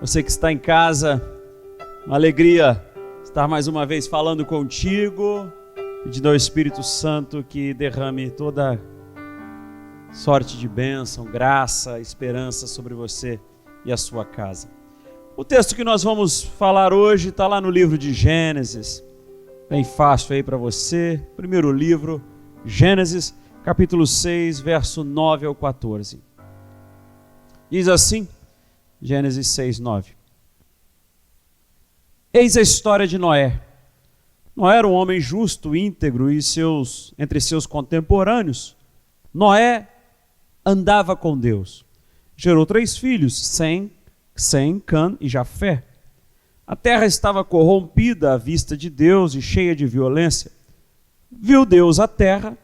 Você que está em casa, uma alegria estar mais uma vez falando contigo, pedindo ao Espírito Santo que derrame toda sorte de bênção, graça, esperança sobre você e a sua casa. O texto que nós vamos falar hoje está lá no livro de Gênesis, bem fácil aí para você. Primeiro livro, Gênesis, capítulo 6, verso 9 ao 14. Diz assim, Gênesis 6, 9. Eis a história de Noé. Noé era um homem justo, íntegro, e entre seus contemporâneos, Noé andava com Deus. Gerou 3 filhos, Sem, Cã e Jafé. A terra estava corrompida à vista de Deus e cheia de violência. Viu Deus a terra,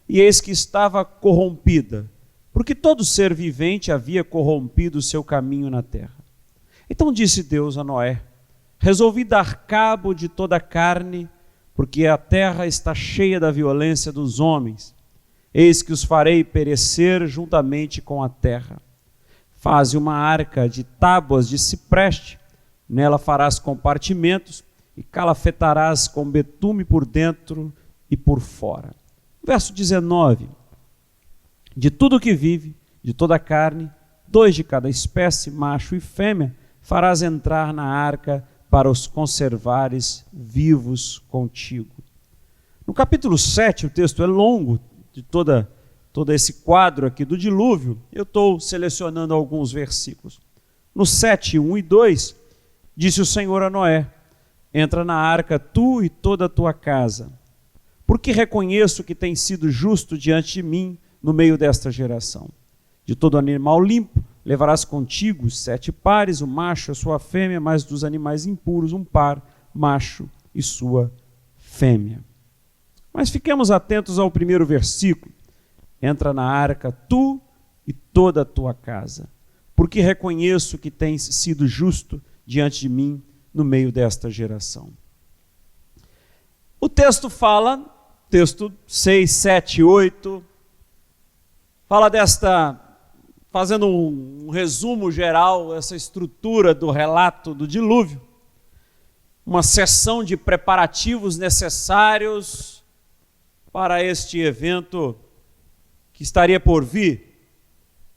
e eis que estava corrompida, porque todo ser vivente havia corrompido o seu caminho na terra. Então disse Deus a Noé: resolvi dar cabo de toda a carne, porque a terra está cheia da violência dos homens. Eis que os farei perecer juntamente com a terra. Faze uma arca de tábuas de cipreste, nela farás compartimentos e calafetarás com betume por dentro e por fora. Verso 19. De tudo que vive, de toda a carne, 2 de cada espécie, macho e fêmea, farás entrar na arca para os conservares vivos contigo. No capítulo 7, o texto é longo, de todo esse quadro aqui do dilúvio, eu estou selecionando alguns versículos. No 7, 1 e 2, disse o Senhor a Noé: entra na arca tu e toda a tua casa, porque reconheço que tens sido justo diante de mim no meio desta geração. De todo animal limpo levarás contigo 7 pares, o macho e a sua fêmea, mas dos animais impuros 1 par, macho e sua fêmea. Mas fiquemos atentos ao primeiro versículo. Entra na arca tu e toda a tua casa, porque reconheço que tens sido justo diante de mim no meio desta geração. O texto fala, texto 6, 7, 8, fala fazendo um resumo geral, essa estrutura do relato do dilúvio, uma sessão de preparativos necessários para este evento que estaria por vir.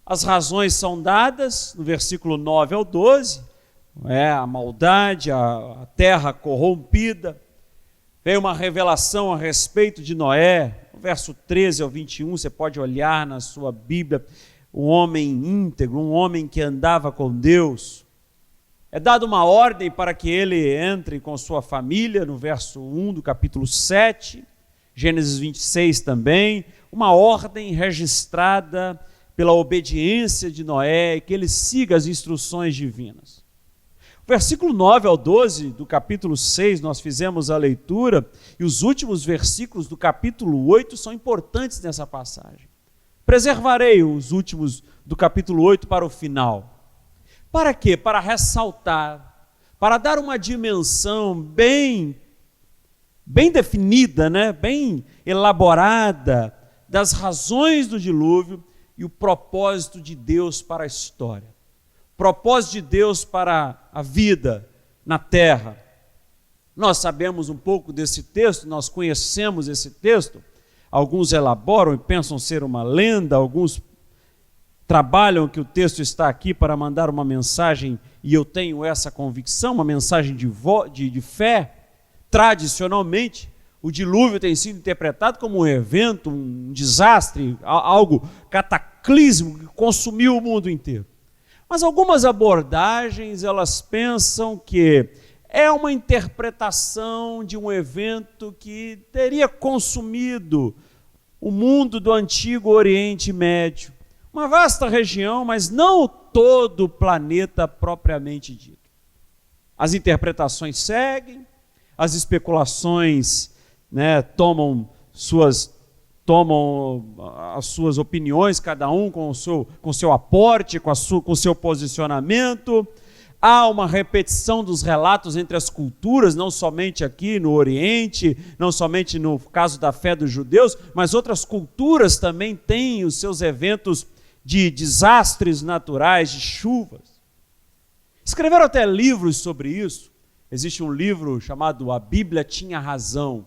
As razões são dadas no versículo 9 ao 12, a maldade, a terra corrompida. Veio uma revelação a respeito de Noé, no verso 13 ao 21, você pode olhar na sua Bíblia, um homem íntegro, um homem que andava com Deus. É dada uma ordem para que ele entre com sua família, no verso 1 do capítulo 7, Gênesis 26 também, uma ordem registrada pela obediência de Noé, que ele siga as instruções divinas. O versículo 9 ao 12 do capítulo 6, nós fizemos a leitura, e os últimos versículos do capítulo 8 são importantes nessa passagem. Preservarei os últimos do capítulo 8 para o final. Para quê? Para ressaltar, para dar uma dimensão bem definida, bem elaborada das razões do dilúvio e o propósito de Deus para a história. Propósito de Deus para a vida na terra. Nós sabemos um pouco desse texto, nós conhecemos esse texto. Alguns elaboram e pensam ser uma lenda, alguns trabalham que o texto está aqui para mandar uma mensagem, e eu tenho essa convicção, uma mensagem de fé. Tradicionalmente, o dilúvio tem sido interpretado como um evento, um desastre, algo cataclísmico que consumiu o mundo inteiro. Mas algumas abordagens, elas pensam que é uma interpretação de um evento que teria consumido o mundo do antigo Oriente Médio, uma vasta região, mas não todo o planeta propriamente dito. As interpretações seguem, as especulações tomam as suas opiniões, cada um com o seu aporte, com o seu posicionamento. Há uma repetição dos relatos entre as culturas, não somente aqui no Oriente, não somente no caso da fé dos judeus, mas outras culturas também têm os seus eventos de desastres naturais, de chuvas. Escreveram até livros sobre isso. Existe um livro chamado A Bíblia Tinha Razão.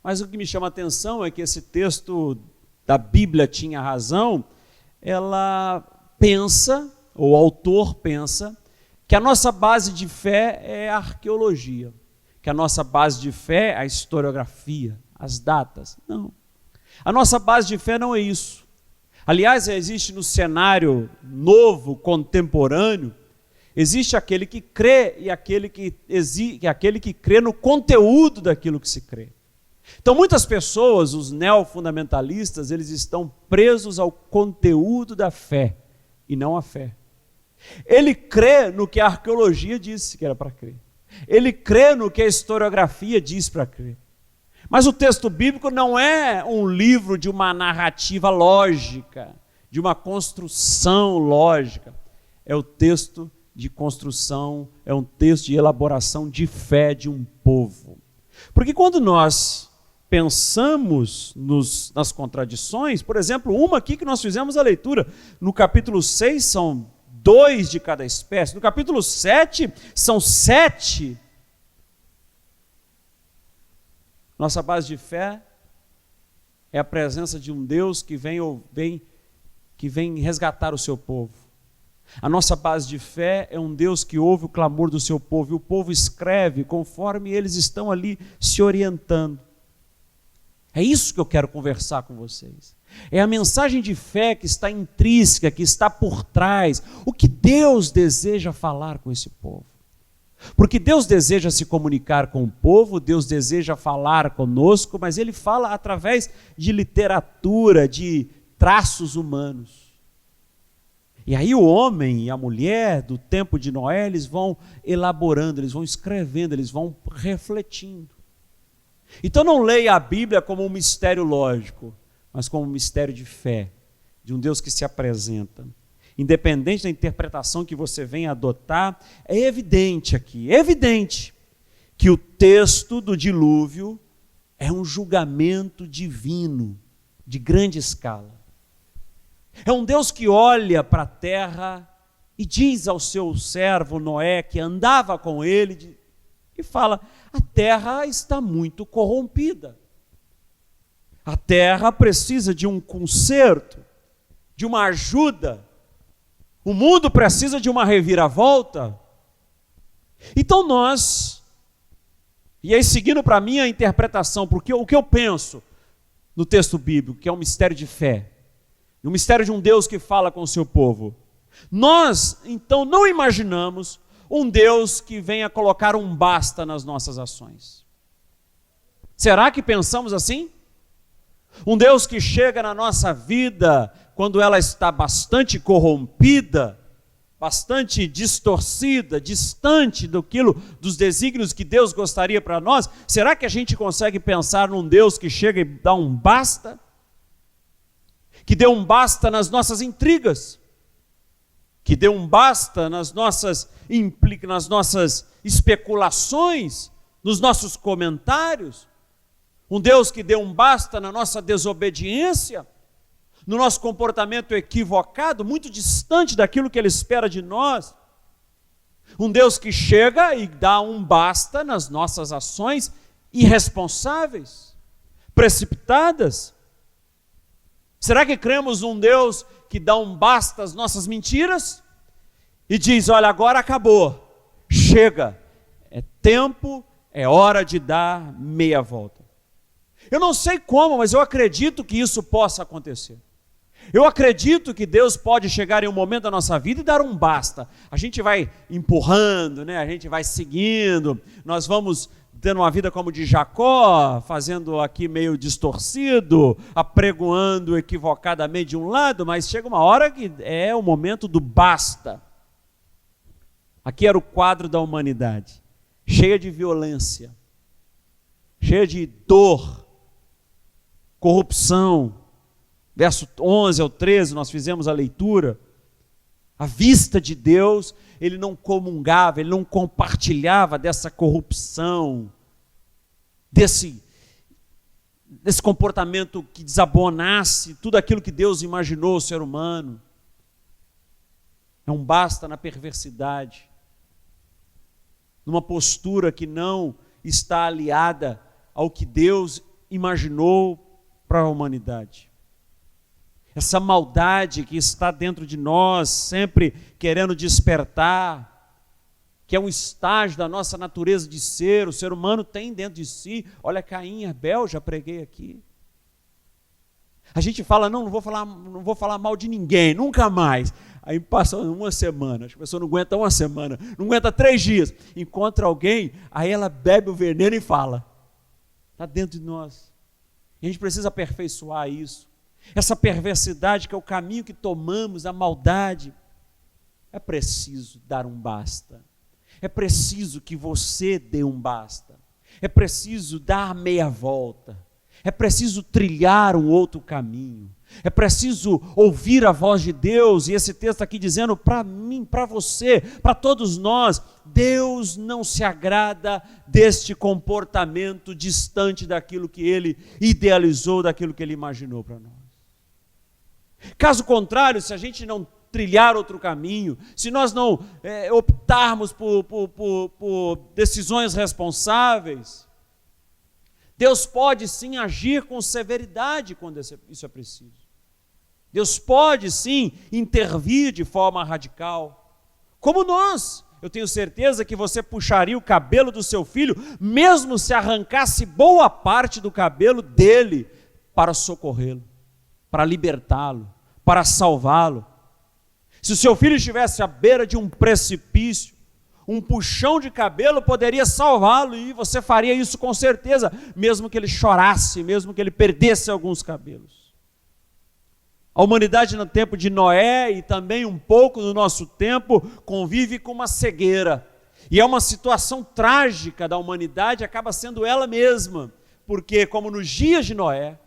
Mas o que me chama a atenção é que esse texto da Bíblia Tinha Razão, ela pensa, ou o autor pensa, que a nossa base de fé é a arqueologia, que a nossa base de fé é a historiografia, as datas. Não. A nossa base de fé não é isso. Aliás, existe no cenário novo, contemporâneo, existe aquele que crê e aquele que crê no conteúdo daquilo que se crê. Então, muitas pessoas, os neofundamentalistas, eles estão presos ao conteúdo da fé e não à fé. Ele crê no que a arqueologia disse que era para crer. Ele crê no que a historiografia diz para crer. Mas o texto bíblico não é um livro de uma narrativa lógica, de uma construção lógica. É o texto de construção, é um texto de elaboração de fé de um povo. Porque quando nós pensamos nas contradições, por exemplo, uma aqui que nós fizemos a leitura, no capítulo 6 são 2 de cada espécie, no capítulo 7 são 7. Nossa base de fé é a presença de um Deus que vem resgatar o seu povo. A nossa base de fé é um Deus que ouve o clamor do seu povo, e o povo escreve conforme eles estão ali se orientando. É isso que eu quero conversar com vocês. É a mensagem de fé que está intrínseca, que está por trás. O que Deus deseja falar com esse povo. Porque Deus deseja se comunicar com o povo, Deus deseja falar conosco, mas Ele fala através de literatura, de traços humanos. E aí o homem e a mulher do tempo de Noé, eles vão elaborando, eles vão escrevendo, eles vão refletindo. Então não leia a Bíblia como um mistério lógico, mas como um mistério de fé, de um Deus que se apresenta. Independente da interpretação que você venha adotar, é evidente que o texto do dilúvio é um julgamento divino, de grande escala. É um Deus que olha para a terra e diz ao seu servo Noé, que andava com ele, e fala: a terra está muito corrompida. A terra precisa de um conserto, de uma ajuda. O mundo precisa de uma reviravolta. Então e aí seguindo para mim a interpretação, porque o que eu penso no texto bíblico, que é um mistério de fé, um mistério de um Deus que fala com o seu povo, nós então não imaginamos um Deus que venha colocar um basta nas nossas ações. Será que pensamos assim? Um Deus que chega na nossa vida quando ela está bastante corrompida, bastante distorcida, distante dos desígnios que Deus gostaria para nós. Será que a gente consegue pensar num Deus que chega e dá um basta? Que dê um basta nas nossas intrigas, que dê um basta nas nossas especulações, nos nossos comentários. Um Deus que dê um basta na nossa desobediência, no nosso comportamento equivocado, muito distante daquilo que Ele espera de nós. Um Deus que chega e dá um basta nas nossas ações irresponsáveis, precipitadas. Será que cremos num Deus que dá um basta às nossas mentiras e diz: olha, agora acabou, chega, é tempo, é hora de dar meia volta? Eu não sei como, mas eu acredito que isso possa acontecer. Eu acredito que Deus pode chegar em um momento da nossa vida e dar um basta. A gente vai empurrando, né? A gente vai seguindo, nós vamos tendo uma vida como de Jacó, fazendo aqui meio distorcido, apregoando equivocadamente de um lado, mas chega uma hora que é o momento do basta. Aqui era o quadro da humanidade, cheia de violência, cheia de dor, corrupção. Verso 11 ao 13, nós fizemos a leitura. À vista de Deus, Ele não comungava, Ele não compartilhava dessa corrupção, desse comportamento que desabonasse tudo aquilo que Deus imaginou o ser humano. É um basta na perversidade, numa postura que não está aliada ao que Deus imaginou para a humanidade. Essa maldade que está dentro de nós, sempre querendo despertar, que é um estágio da nossa natureza de ser, o ser humano tem dentro de si. Olha, Caim e Abel, já preguei aqui. A gente fala, não vou falar mal de ninguém, nunca mais. Aí passa uma semana, a pessoa não aguenta uma semana, não aguenta 3 dias, encontra alguém, aí ela bebe o veneno e fala. Está dentro de nós. E a gente precisa aperfeiçoar isso. Essa perversidade que é o caminho que tomamos, a maldade. É preciso dar um basta. É preciso que você dê um basta. É preciso dar meia volta. É preciso trilhar um outro caminho. É preciso ouvir a voz de Deus. E esse texto aqui dizendo para mim, para você, para todos nós, Deus não se agrada deste comportamento distante daquilo que Ele idealizou, daquilo que Ele imaginou para nós. Caso contrário, se a gente não trilhar outro caminho, se nós não optarmos por decisões responsáveis, Deus pode sim agir com severidade quando isso é preciso. Deus pode sim intervir de forma radical. Como nós, eu tenho certeza que você puxaria o cabelo do seu filho, mesmo se arrancasse boa parte do cabelo dele, para socorrê-lo, para libertá-lo, para salvá-lo. Se o seu filho estivesse à beira de um precipício, um puxão de cabelo poderia salvá-lo, e você faria isso com certeza, mesmo que ele chorasse, mesmo que ele perdesse alguns cabelos. A humanidade no tempo de Noé e também um pouco no nosso tempo convive com uma cegueira, e é uma situação trágica da humanidade, acaba sendo ela mesma, porque como nos dias de Noé,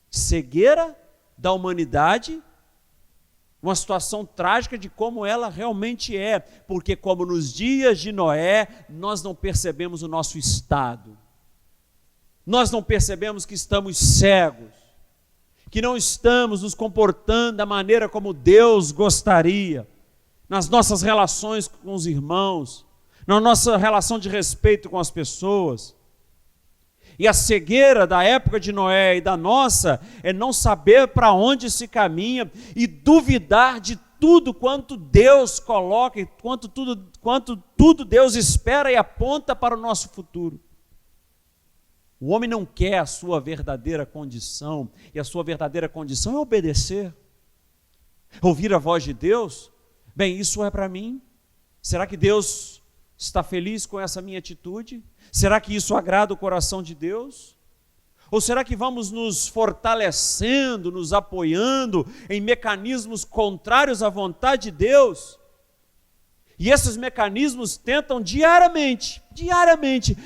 cegueira da humanidade, uma situação trágica de como ela realmente é, porque como nos dias de Noé, nós não percebemos o nosso estado, nós não percebemos que estamos cegos, que não estamos nos comportando da maneira como Deus gostaria, nas nossas relações com os irmãos, na nossa relação de respeito com as pessoas. E a cegueira da época de Noé e da nossa é não saber para onde se caminha e duvidar de tudo quanto Deus coloca e quanto tudo Deus espera e aponta para o nosso futuro. O homem não quer a sua verdadeira condição, e a sua verdadeira condição é obedecer. Ouvir a voz de Deus, bem, isso é para mim. Será que Deus está feliz com essa minha atitude? Será que isso agrada o coração de Deus? Ou será que vamos nos fortalecendo, nos apoiando em mecanismos contrários à vontade de Deus? E esses mecanismos tentam diariamente,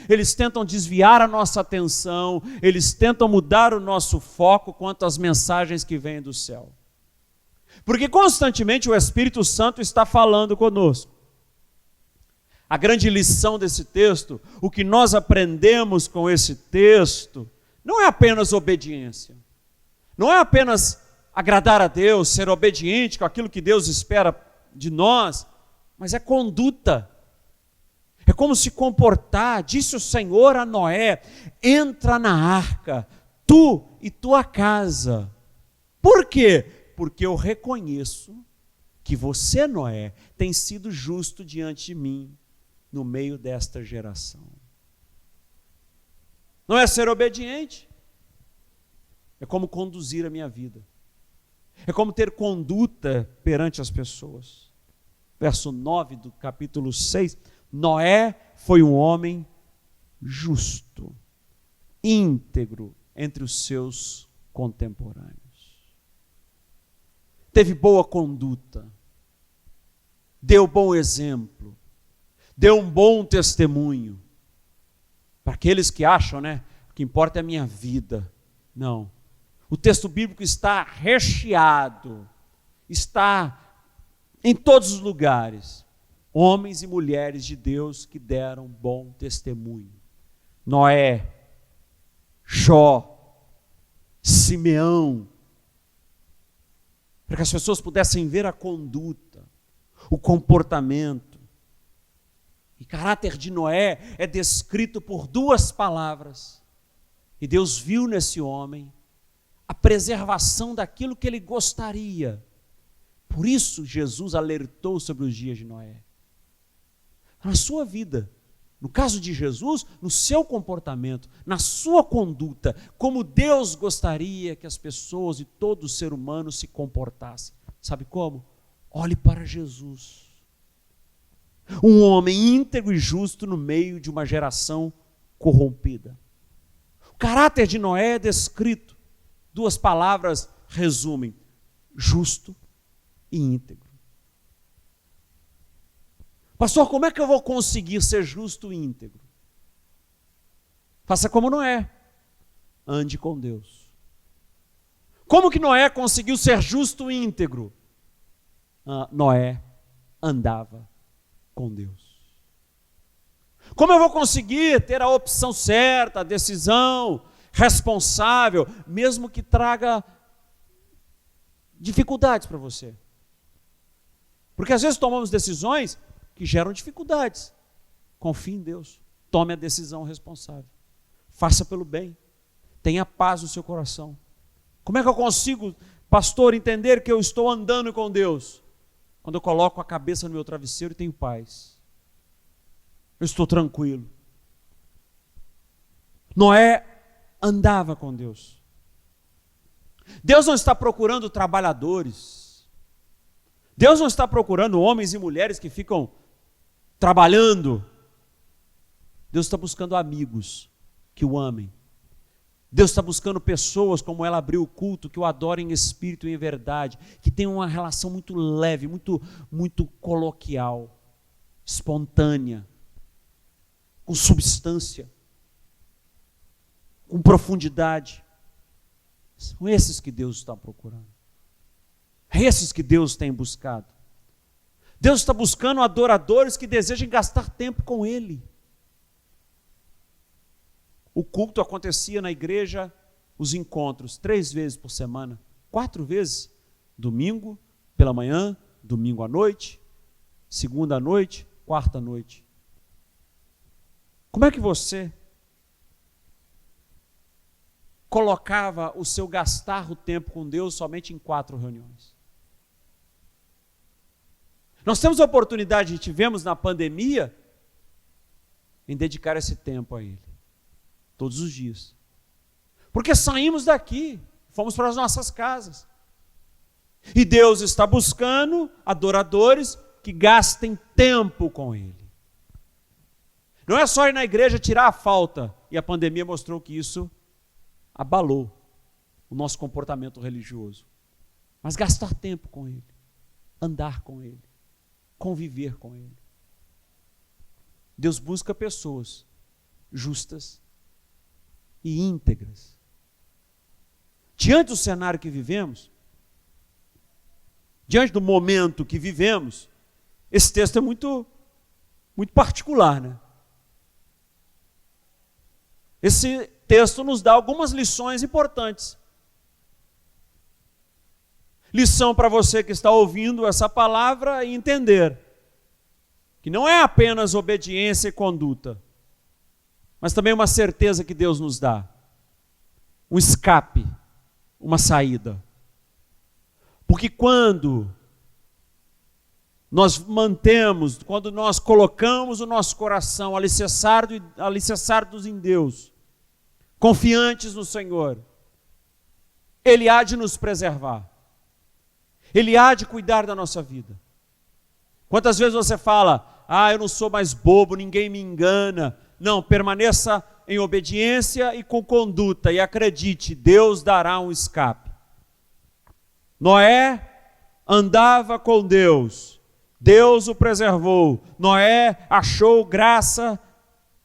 eles tentam desviar a nossa atenção, eles tentam mudar o nosso foco quanto às mensagens que vêm do céu. Porque constantemente o Espírito Santo está falando conosco. A grande lição desse texto, o que nós aprendemos com esse texto, não é apenas obediência, não é apenas agradar a Deus, ser obediente com aquilo que Deus espera de nós, mas é conduta, é como se comportar. Disse o Senhor a Noé: entra na arca, tu e tua casa. Por quê? Porque eu reconheço que você, Noé, tem sido justo diante de mim, no meio desta geração. Não é ser obediente, é como conduzir a minha vida, é como ter conduta perante as pessoas. Verso 9 do capítulo 6, Noé foi um homem justo, íntegro entre os seus contemporâneos. Teve boa conduta, deu bom exemplo, deu um bom testemunho. Para aqueles que acham, o que importa é a minha vida. Não. O texto bíblico está recheado, está em todos os lugares. Homens e mulheres de Deus que deram bom testemunho. Noé, Jó, Simeão. para que as pessoas pudessem ver a conduta, o comportamento. E o caráter de Noé é descrito por 2 palavras. E Deus viu nesse homem a preservação daquilo que ele gostaria. Por isso Jesus alertou sobre os dias de Noé. Na sua vida, no caso de Jesus, no seu comportamento, na sua conduta, como Deus gostaria que as pessoas e todo ser humano se comportassem. Sabe como? Olhe para Jesus. Um homem íntegro e justo no meio de uma geração corrompida. O caráter de Noé é descrito. 2 palavras resumem: justo e íntegro. Pastor, como é que eu vou conseguir ser justo e íntegro? Faça como Noé. Ande com Deus. Como que Noé conseguiu ser justo e íntegro? Noé andava com Deus. Como eu vou conseguir ter a opção certa, a decisão responsável, mesmo que traga dificuldades para você? Porque às vezes tomamos decisões que geram dificuldades. Confie em Deus. Tome a decisão responsável. Faça pelo bem. Tenha paz no seu coração. Como é que eu consigo, pastor, entender que eu estou andando com Deus? Quando eu coloco a cabeça no meu travesseiro e tenho paz. Eu estou tranquilo. Noé andava com Deus. Deus não está procurando trabalhadores. Deus não está procurando homens e mulheres que ficam trabalhando. Deus está buscando amigos que o amem. Deus está buscando pessoas, como ela abriu o culto, que o adorem em espírito e em verdade, que tenham uma relação muito leve, muito coloquial, espontânea, com substância, com profundidade. São esses que Deus está procurando. É esses que Deus tem buscado. Deus está buscando adoradores que desejem gastar tempo com Ele. O culto acontecia na igreja, os encontros, 3 vezes por semana, 4 vezes, domingo pela manhã, domingo à noite, segunda à noite, quarta à noite. Como é que você colocava o seu gastar o tempo com Deus somente em 4 reuniões? Nós temos a oportunidade, tivemos na pandemia, em dedicar esse tempo a Ele. Todos os dias. Porque saímos daqui, fomos para as nossas casas. E Deus está buscando adoradores que gastem tempo com Ele. Não é só ir na igreja tirar a falta. E a pandemia mostrou que isso abalou o nosso comportamento religioso. Mas gastar tempo com Ele. Andar com Ele. Conviver com Ele. Deus busca pessoas justas e íntegras. Diante do cenário que vivemos, diante do momento que vivemos, esse texto é muito particular, né? Esse texto nos dá algumas lições importantes. Lição para você que está ouvindo essa palavra e entender que não é apenas obediência e conduta, mas também uma certeza que Deus nos dá. Um escape, uma saída. Porque quando nós mantemos, quando nós colocamos o nosso coração alicerçados em Deus, confiantes no Senhor, Ele há de nos preservar. Ele há de cuidar da nossa vida. Quantas vezes você fala, eu não sou mais bobo, ninguém me engana. Não, permaneça em obediência e com conduta, e acredite, Deus dará um escape. Noé andava com Deus, Deus o preservou. Noé achou graça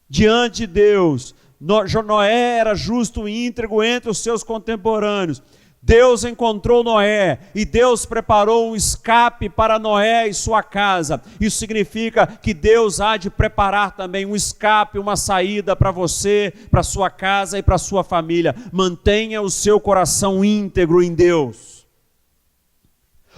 diante de Deus. Noé era justo e íntegro entre os seus contemporâneos. Deus encontrou Noé e Deus preparou um escape para Noé e sua casa. Isso significa que Deus há de preparar também um escape, uma saída para você, para sua casa e para sua família. Mantenha o seu coração íntegro em Deus.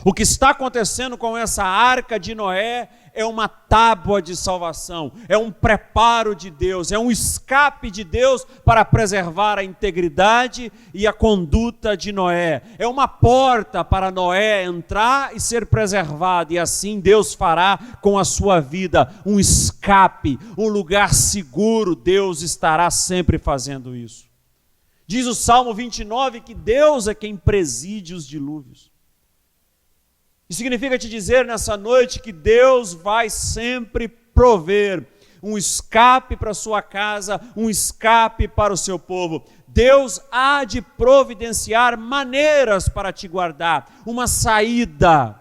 O que está acontecendo com essa arca de Noé é uma tábua de salvação, é um preparo de Deus, é um escape de Deus para preservar a integridade e a conduta de Noé. É uma porta para Noé entrar e ser preservado, e assim Deus fará com a sua vida um escape, um lugar seguro. Deus estará sempre fazendo isso. Diz o Salmo 29 que Deus é quem preside os dilúvios. Isso significa te dizer nessa noite que Deus vai sempre prover um escape para a sua casa, um escape para o seu povo. Deus há de providenciar maneiras para te guardar, uma saída.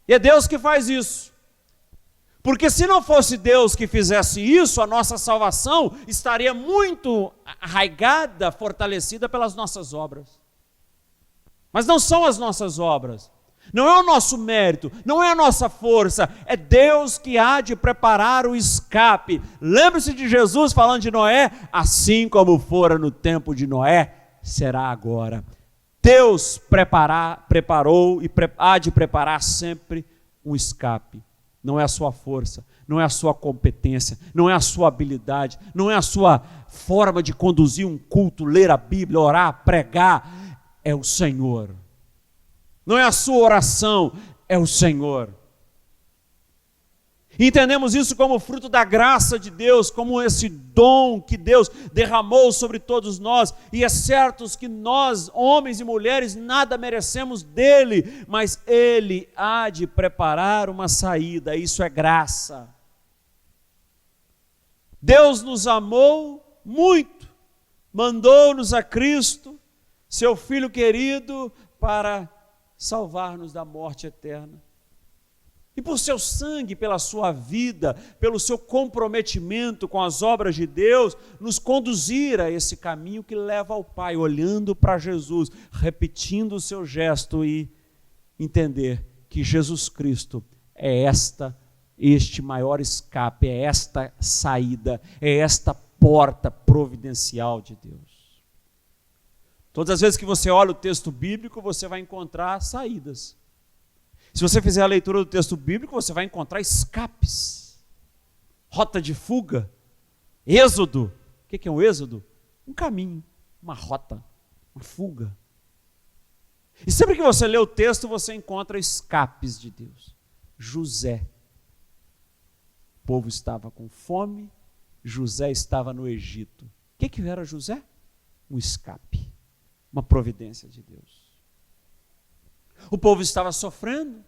E é Deus que faz isso. Porque se não fosse Deus que fizesse isso, a nossa salvação estaria muito arraigada, fortalecida pelas nossas obras. Mas não são as nossas obras, não é o nosso mérito, não é a nossa força, é Deus que há de preparar o escape. Lembre-se de Jesus falando de Noé, assim como fora no tempo de Noé, será agora. Deus preparou e há de preparar sempre um escape. Não é a sua força, não é a sua competência, não é a sua habilidade, não é a sua forma de conduzir um culto, ler a Bíblia, orar, pregar. É o Senhor. Não é a sua oração, é o Senhor. Entendemos isso como fruto da graça de Deus, como esse dom que Deus derramou sobre todos nós, e é certo que nós, homens e mulheres, nada merecemos dele, mas ele há de preparar uma saída, isso é graça. Deus nos amou muito, mandou-nos a Cristo, seu Filho querido, para salvar-nos da morte eterna. E por seu sangue, pela sua vida, pelo seu comprometimento com as obras de Deus, nos conduzir a esse caminho que leva ao Pai, olhando para Jesus, repetindo o seu gesto e entender que Jesus Cristo é este maior escape, é esta saída, é esta porta providencial de Deus. Todas as vezes que você olha o texto bíblico, você vai encontrar saídas. Se você fizer a leitura do texto bíblico, você vai encontrar escapes, rota de fuga, êxodo. O que é um êxodo? Um caminho, uma rota, uma fuga. E sempre que você lê o texto, você encontra escapes de Deus. José. O povo estava com fome, José estava no Egito. O que era José? Um escape, uma providência de Deus. O povo estava sofrendo,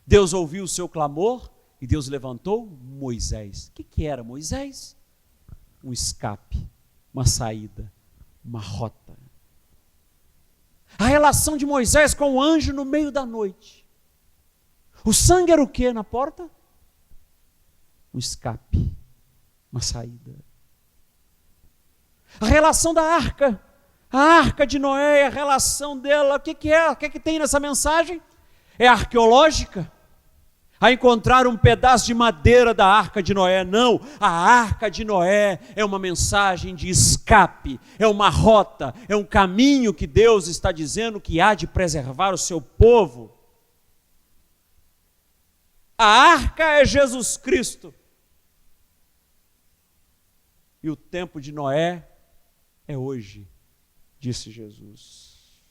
Deus ouviu o seu clamor e Deus levantou Moisés. O que era Moisés? Um escape, uma saída, uma rota. A relação de Moisés com o anjo no meio da noite. O sangue era o que na porta? Um escape, uma saída. A relação da arca. A arca de Noé, a relação dela, o que é? O que tem nessa mensagem? É arqueológica? A encontrar um pedaço de madeira da arca de Noé? Não, a arca de Noé é uma mensagem de escape, é uma rota, é um caminho que Deus está dizendo que há de preservar o seu povo. A arca é Jesus Cristo. E o tempo de Noé é hoje. Disse Jesus.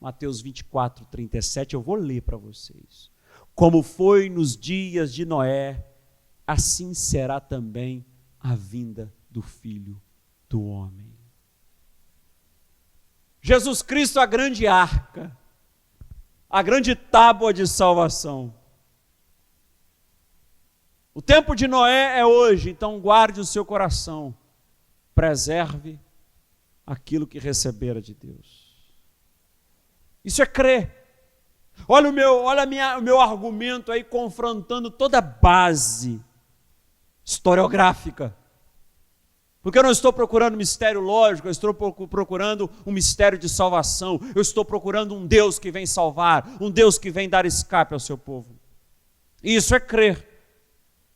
Mateus 24, 37, eu vou ler para vocês. Como foi nos dias de Noé, assim será também a vinda do Filho do Homem. Jesus Cristo, a grande arca, a grande tábua de salvação. O tempo de Noé é hoje, então guarde o seu coração, preserve aquilo que recebera de Deus. Isso é crer. Olha o meu argumento aí confrontando toda a base historiográfica. Porque eu não estou procurando um mistério lógico, eu estou procurando um mistério de salvação. Eu estou procurando um Deus que vem salvar, um Deus que vem dar escape ao seu povo. E isso é crer.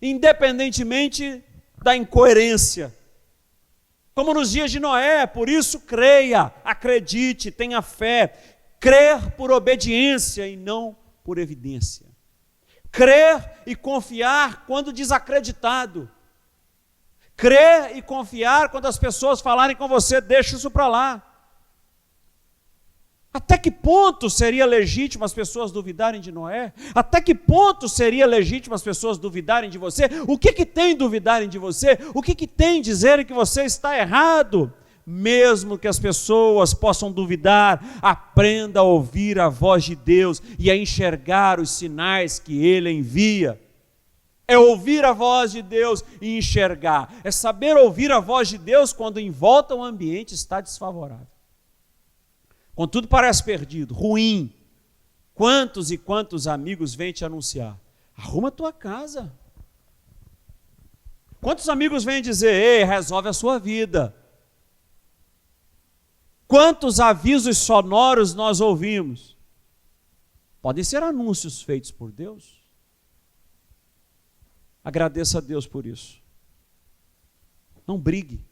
Independentemente da incoerência. Como nos dias de Noé, por isso creia, acredite, tenha fé, Crer por obediência e não por evidência. Crer e confiar quando desacreditado. Crer e confiar quando as pessoas falarem com você, deixa isso para lá. Até que ponto seria legítimo as pessoas duvidarem de Noé? Até que ponto seria legítimo as pessoas duvidarem de você? O que tem duvidarem de você? O que tem dizerem que você está errado? Mesmo que as pessoas possam duvidar, aprenda a ouvir a voz de Deus e a enxergar os sinais que Ele envia. É ouvir a voz de Deus e enxergar. É saber ouvir a voz de Deus quando em volta o ambiente está desfavorável. Quando tudo parece perdido, ruim. Quantos e quantos amigos vêm te anunciar? Arruma a tua casa. Quantos amigos vêm dizer, ei, resolve a sua vida? Quantos avisos sonoros nós ouvimos? Podem ser anúncios feitos por Deus. Agradeça a Deus por isso. Não brigue.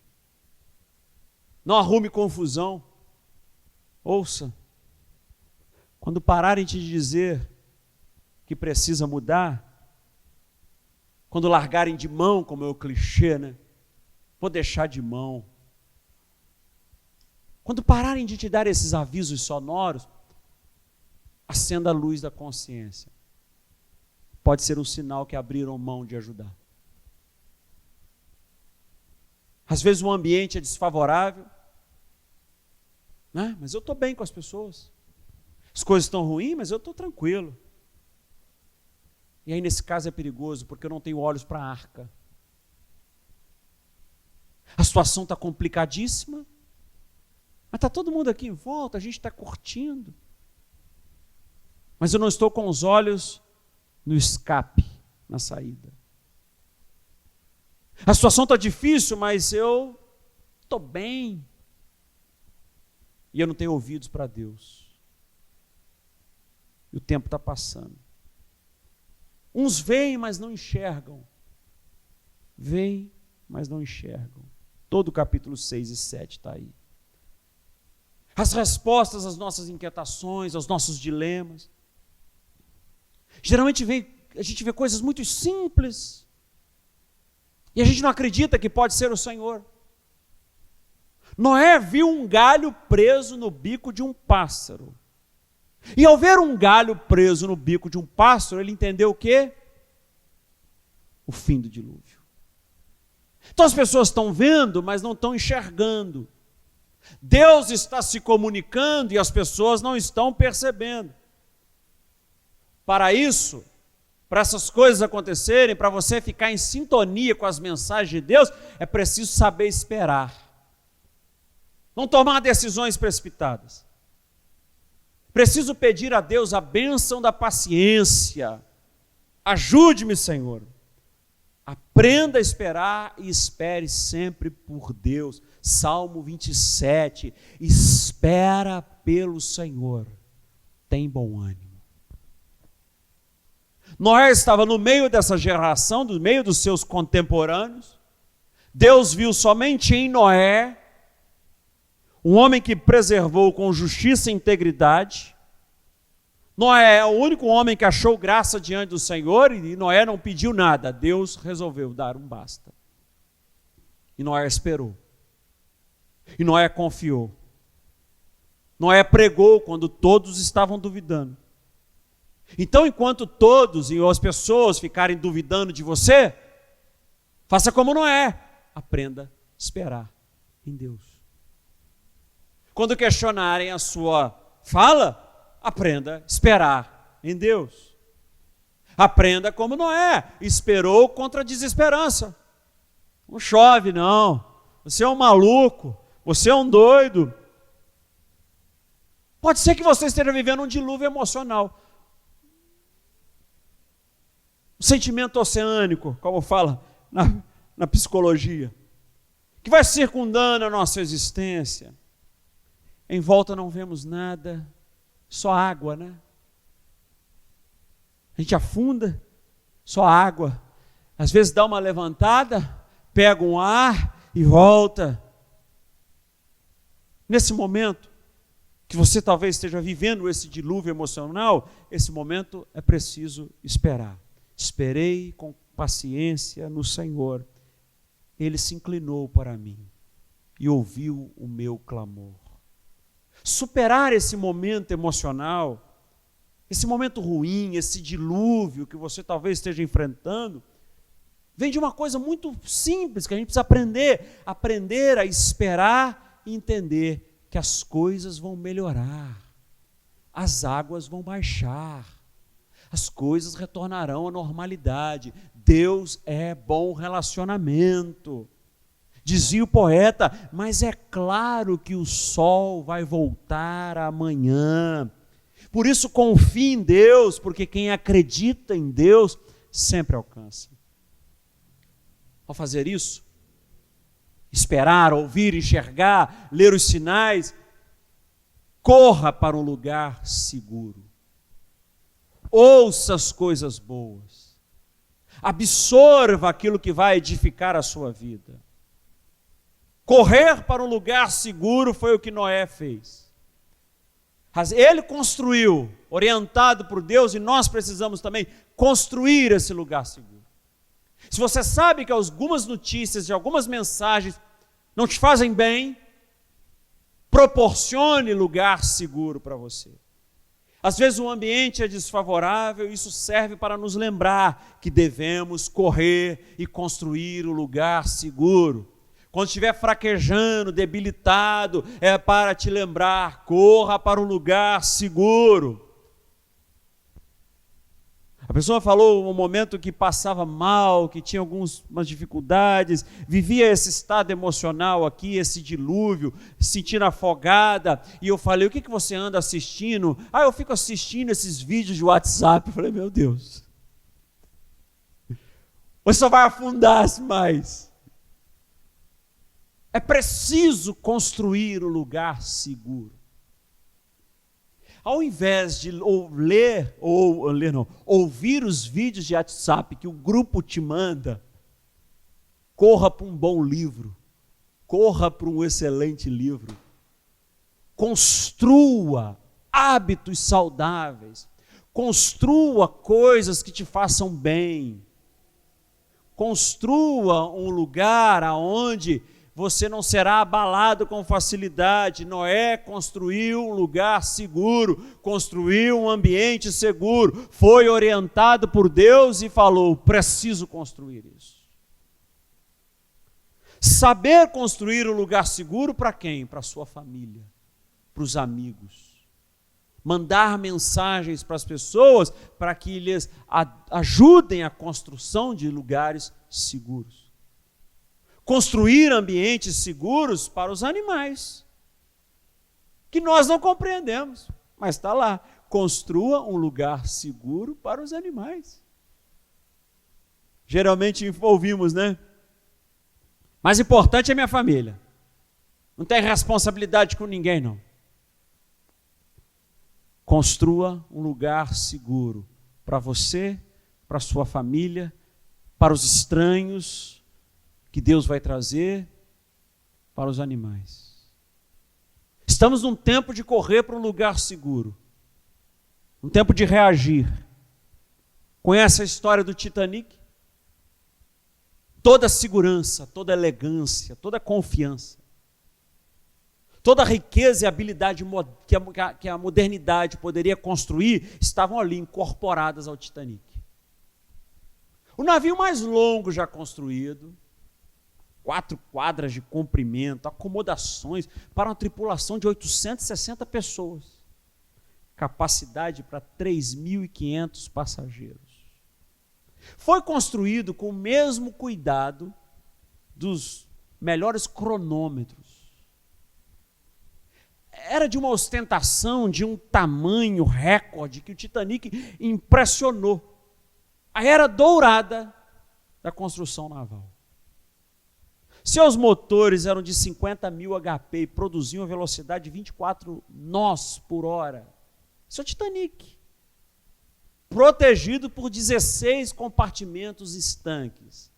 Não arrume confusão. Ouça. Quando pararem de dizer que precisa mudar, quando largarem de mão, como é o clichê, né? Vou deixar de mão. Quando pararem de te dar esses avisos sonoros, acenda a luz da consciência. Pode ser um sinal que abriram mão de ajudar. Às vezes o ambiente é desfavorável, né? Mas eu estou bem com as pessoas. As coisas estão ruins, mas eu estou tranquilo. E aí nesse caso é perigoso, porque eu não tenho olhos para a arca. A situação está complicadíssima, mas está todo mundo aqui em volta, a gente está curtindo. Mas eu não estou com os olhos no escape, na saída. A situação está difícil, mas eu estou bem. E eu não tenho ouvidos para Deus. E o tempo está passando. Uns veem, mas não enxergam. Veem, mas não enxergam. Todo o capítulo 6 e 7 está aí. As respostas às nossas inquietações, aos nossos dilemas. Geralmente a gente vê coisas muito simples. E a gente não acredita que pode ser o Senhor. Noé viu um galho preso no bico de um pássaro. E ao ver um galho preso no bico de um pássaro, ele entendeu o quê? O fim do dilúvio. Então as pessoas estão vendo, mas não estão enxergando. Deus está se comunicando e as pessoas não estão percebendo. Para isso, para essas coisas acontecerem, para você ficar em sintonia com as mensagens de Deus, é preciso saber esperar. Não tomar decisões precipitadas. Preciso pedir a Deus a bênção da paciência. Ajude-me, Senhor. Aprenda a esperar e espere sempre por Deus. Salmo 27. Espera pelo Senhor. Tem bom ânimo. Noé estava no meio dessa geração, no meio dos seus contemporâneos. Deus viu somente em Noé um homem que preservou com justiça e integridade. Noé é o único homem que achou graça diante do Senhor e Noé não pediu nada. Deus resolveu dar um basta. E Noé esperou. E Noé confiou. Noé pregou quando todos estavam duvidando. Então, enquanto todos e as pessoas ficarem duvidando de você, faça como Noé. Aprenda a esperar em Deus. Quando questionarem a sua fala, aprenda a esperar em Deus. Aprenda como Noé esperou contra a desesperança. Não chove não, você é um maluco, você é um doido. Pode ser que você esteja vivendo um dilúvio emocional. Um sentimento oceânico, como fala na psicologia, que vai circundando a nossa existência. Em volta não vemos nada, só água, né? A gente afunda, só água. Às vezes dá uma levantada, pega um ar e volta. Nesse momento, que você talvez esteja vivendo esse dilúvio emocional, esse momento é preciso esperar. Esperei com paciência no Senhor. Ele se inclinou para mim e ouviu o meu clamor. Superar esse momento emocional, esse momento ruim, esse dilúvio que você talvez esteja enfrentando, vem de uma coisa muito simples que a gente precisa aprender a esperar e entender que as coisas vão melhorar, as águas vão baixar, as coisas retornarão à normalidade. Deus é bom relacionamento. Dizia o poeta, mas é claro que o sol vai voltar amanhã. Por isso confie em Deus, porque quem acredita em Deus sempre alcança. Ao fazer isso, esperar, ouvir, enxergar, ler os sinais, corra para um lugar seguro. Ouça as coisas boas. Absorva aquilo que vai edificar a sua vida. Correr para um lugar seguro foi o que Noé fez. Ele construiu, orientado por Deus, e nós precisamos também construir esse lugar seguro. Se você sabe que algumas notícias e algumas mensagens não te fazem bem, proporcione lugar seguro para você. Às vezes o ambiente é desfavorável, isso serve para nos lembrar que devemos correr e construir o lugar seguro. Quando estiver fraquejando, debilitado, é para te lembrar, corra para um lugar seguro. A pessoa falou um momento que passava mal, que tinha algumas dificuldades, vivia esse estado emocional aqui, esse dilúvio, se sentindo afogada, e eu falei, o que você anda assistindo? Eu fico assistindo esses vídeos de WhatsApp. Eu falei, meu Deus, você só vai afundar-se mais. É preciso construir um lugar seguro. Ao invés de ouvir os vídeos de WhatsApp que o grupo te manda, corra para um bom livro, corra para um excelente livro. Construa hábitos saudáveis, construa coisas que te façam bem, construa um lugar aonde você não será abalado com facilidade. Noé construiu um lugar seguro, construiu um ambiente seguro, foi orientado por Deus e falou, preciso construir isso. Saber construir um lugar seguro para quem? Para a sua família, para os amigos. Mandar mensagens para as pessoas para que lhes ajudem a construção de lugares seguros. Construir ambientes seguros para os animais, que nós não compreendemos, mas está lá. Construa um lugar seguro para os animais. Geralmente ouvimos, né? Mais importante é minha família. Não tem responsabilidade com ninguém, não. Construa um lugar seguro para você, para a sua família, para os estranhos, que Deus vai trazer para os animais. Estamos num tempo de correr para um lugar seguro, um tempo de reagir. Conhece a história do Titanic? Toda a segurança, toda a elegância, toda a confiança, toda a riqueza e habilidade que a modernidade poderia construir, estavam ali incorporadas ao Titanic. O navio mais longo já construído, 4 quadras de comprimento, acomodações para uma tripulação de 860 pessoas, capacidade para 3.500 passageiros. Foi construído com o mesmo cuidado dos melhores cronômetros. Era de uma ostentação, de um tamanho recorde, que o Titanic impressionou. A era dourada da construção naval. Seus motores eram de 50.000 HP e produziam a velocidade de 24 nós por hora. Isso é o Titanic. Protegido por 16 compartimentos estanques.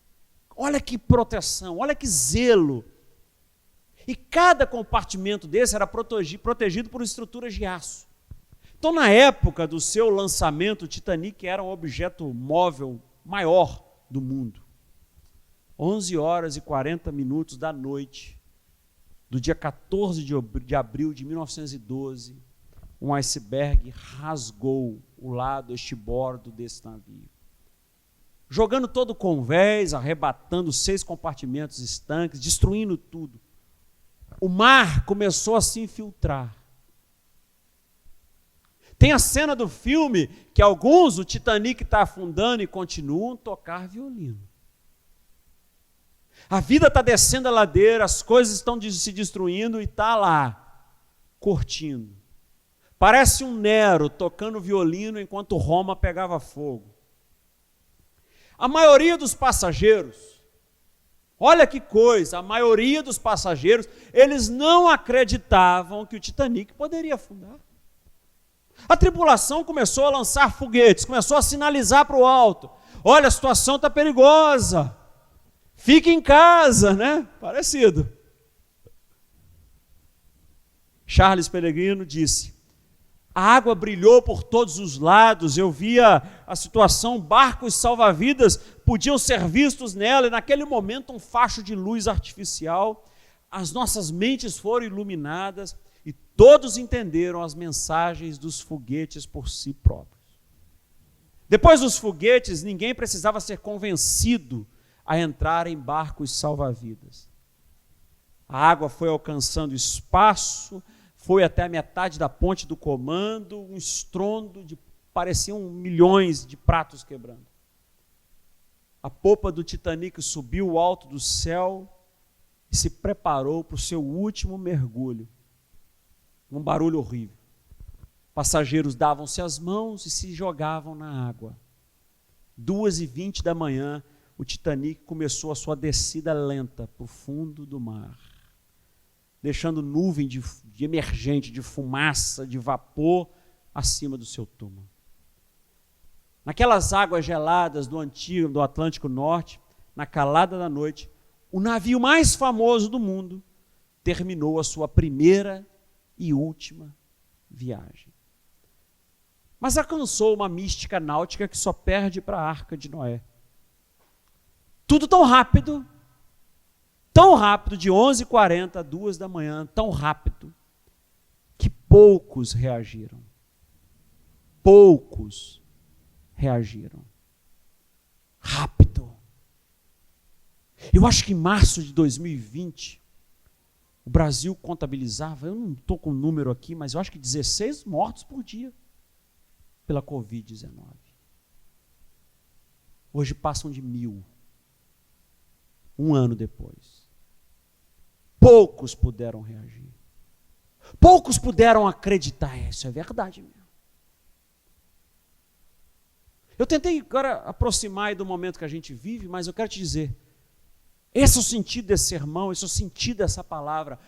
Olha que proteção, olha que zelo. E cada compartimento desse era protegido por estruturas de aço. Então, na época do seu lançamento, o Titanic era um objeto móvel maior do mundo. 11 horas e 40 minutos da noite, do dia 14 de abril de 1912, um iceberg rasgou o lado estibordo desse navio, jogando todo o convés, arrebatando 6 compartimentos estanques, destruindo tudo. O mar começou a se infiltrar. Tem a cena do filme que alguns, o Titanic está afundando e continuam a tocar violino. A vida está descendo a ladeira, as coisas estão se destruindo e está lá, curtindo. Parece um Nero tocando violino enquanto Roma pegava fogo. A maioria dos passageiros, olha que coisa, a maioria dos passageiros, eles não acreditavam que o Titanic poderia afundar. A tripulação começou a lançar foguetes, começou a sinalizar para o alto. Olha, a situação está perigosa. Fique em casa, né? Parecido. Charles Pellegrino disse: a água brilhou por todos os lados, eu via a situação, barcos salva-vidas podiam ser vistos nela, e naquele momento um facho de luz artificial, as nossas mentes foram iluminadas e todos entenderam as mensagens dos foguetes por si próprios. Depois dos foguetes, ninguém precisava ser convencido a entrar em barcos salva-vidas. A água foi alcançando espaço, foi até a metade da ponte do comando, um estrondo de pareciam milhões de pratos quebrando. A popa do Titanic subiu ao alto do céu e se preparou para o seu último mergulho. Um barulho horrível. Passageiros davam-se as mãos e se jogavam na água. 2h20 da manhã, o Titanic começou a sua descida lenta para o fundo do mar, deixando nuvem de emergente, de fumaça, de vapor acima do seu túmulo. Naquelas águas geladas do Atlântico Norte, na calada da noite, o navio mais famoso do mundo terminou a sua primeira e última viagem. Mas alcançou uma mística náutica que só perde para a Arca de Noé. Tudo tão rápido, de 11h40 a 2 da manhã, tão rápido, que poucos reagiram. Poucos reagiram. Rápido. Eu acho que em março de 2020, o Brasil contabilizava, eu não estou com o número aqui, mas eu acho que 16 mortos por dia pela Covid-19. Hoje passam de 1.000. Um ano depois. Poucos puderam reagir. Poucos puderam acreditar. Isso é verdade mesmo. Eu tentei agora aproximar do momento que a gente vive, mas eu quero te dizer, esse é o sentido desse sermão, esse é o sentido dessa palavra.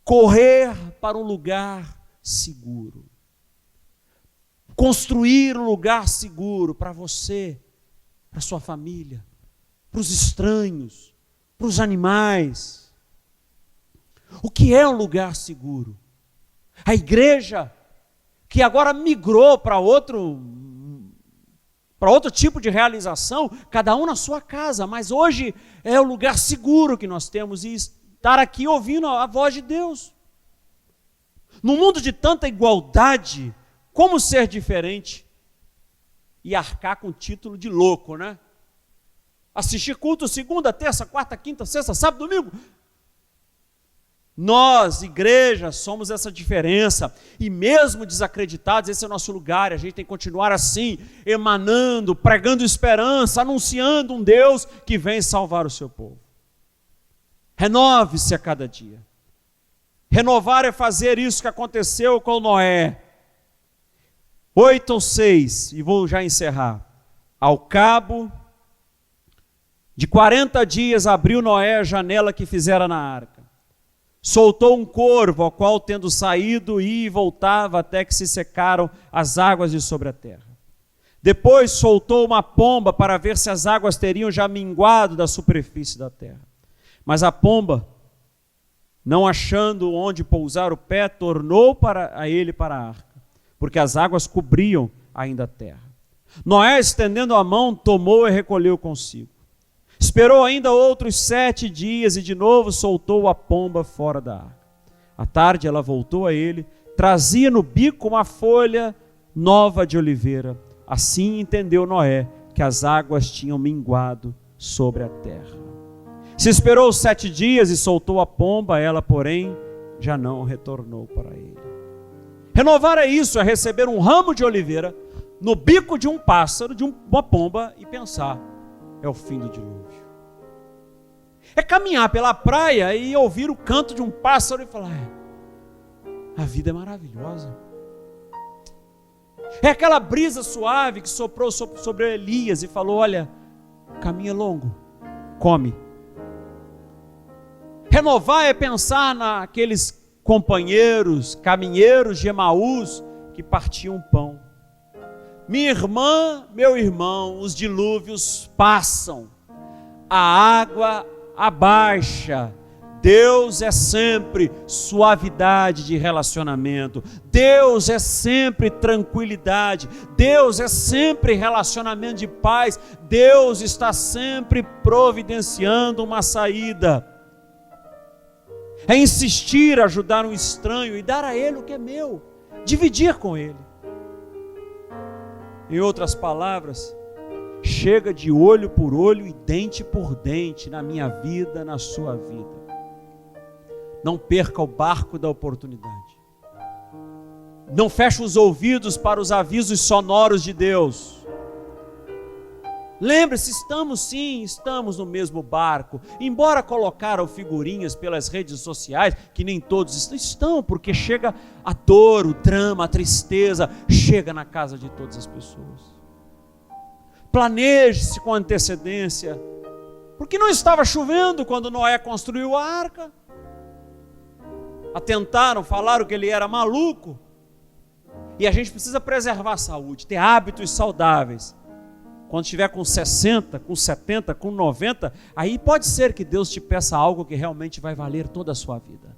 Correr para um lugar seguro. Construir um lugar seguro para você, para sua família, para os estranhos, para os animais. O que é um lugar seguro? A igreja, que agora migrou para outro tipo de realização, cada um na sua casa, mas hoje é o lugar seguro que nós temos, e estar aqui ouvindo a voz de Deus. Num mundo de tanta igualdade, como ser diferente e arcar com o título de louco, né? Assistir culto segunda, terça, quarta, quinta, sexta, sábado, domingo. Nós, igreja, somos essa diferença. E mesmo desacreditados, esse é o nosso lugar. A gente tem que continuar assim, emanando, pregando esperança, anunciando um Deus que vem salvar o seu povo. Renove-se a cada dia. Renovar é fazer isso que aconteceu com Noé. 8 ou 6, e vou já encerrar. Ao cabo de 40 dias abriu Noé a janela que fizera na arca. Soltou um corvo, ao qual, tendo saído, ia e voltava até que se secaram as águas de sobre a terra. Depois soltou uma pomba para ver se as águas teriam já minguado da superfície da terra. Mas a pomba Não achando onde pousar o pé, tornou para a arca, porque as águas cobriam ainda a terra. Noé, estendendo a mão, tomou e recolheu consigo. Esperou ainda outros 7 dias e de novo soltou a pomba fora da arca. À tarde ela voltou a ele, trazia no bico uma folha nova de oliveira. Assim entendeu Noé que as águas tinham minguado sobre a terra. Se esperou 7 dias e soltou a pomba, ela, porém, já não retornou para ele. Renovar é isso, é receber um ramo de oliveira no bico de um pássaro, de uma pomba, e pensar, é o fim do dilúvio. É caminhar pela praia e ouvir o canto de um pássaro e falar, a vida é maravilhosa. É aquela brisa suave que soprou sobre Elias e falou, olha, o caminho é longo, come. Renovar é pensar naqueles companheiros, caminheiros de Emaús que partiam pão. Minha irmã, meu irmão, os dilúvios passam, a água abaixa. Deus é sempre suavidade de relacionamento, Deus é sempre tranquilidade, Deus é sempre relacionamento de paz, Deus está sempre providenciando uma saída. É insistir, ajudar um estranho e dar a ele o que é meu, dividir com ele. Em outras palavras, chega de olho por olho e dente por dente na minha vida, na sua vida. Não perca o barco da oportunidade. Não feche os ouvidos para os avisos sonoros de Deus. Lembre-se, estamos no mesmo barco. Embora colocaram figurinhas pelas redes sociais, que nem todos estão, porque chega a dor, o drama, a tristeza, chega na casa de todas as pessoas. Planeje-se com antecedência, porque não estava chovendo quando Noé construiu a arca. Atentaram, falaram que ele era maluco. E a gente precisa preservar a saúde, ter hábitos saudáveis. Quando estiver com 60, com 70, com 90, aí pode ser que Deus te peça algo que realmente vai valer toda a sua vida.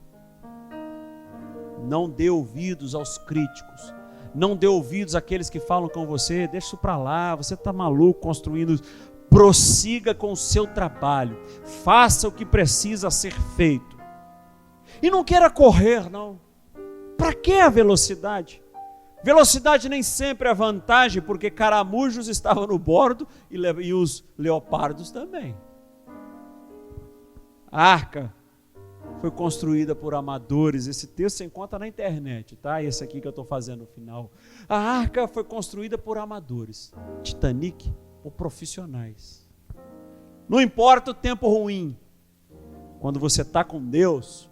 Não dê ouvidos aos críticos. Não dê ouvidos àqueles que falam com você, deixa isso para lá, você está maluco construindo. Prossiga com o seu trabalho. Faça o que precisa ser feito. E não queira correr, não. Para que a velocidade? Velocidade nem sempre é vantagem, porque caramujos estavam no bordo e os leopardos também. A arca foi construída por amadores. Esse texto você encontra na internet, tá? Esse aqui que eu estou fazendo no final. A arca foi construída por amadores. Titanic por profissionais. Não importa o tempo ruim. Quando você está com Deus,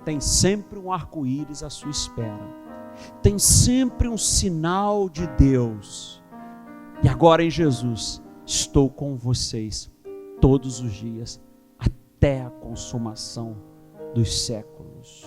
tem sempre um arco-íris à sua espera. Tem sempre um sinal de Deus. E agora em Jesus, estou com vocês todos os dias, até a consumação dos séculos.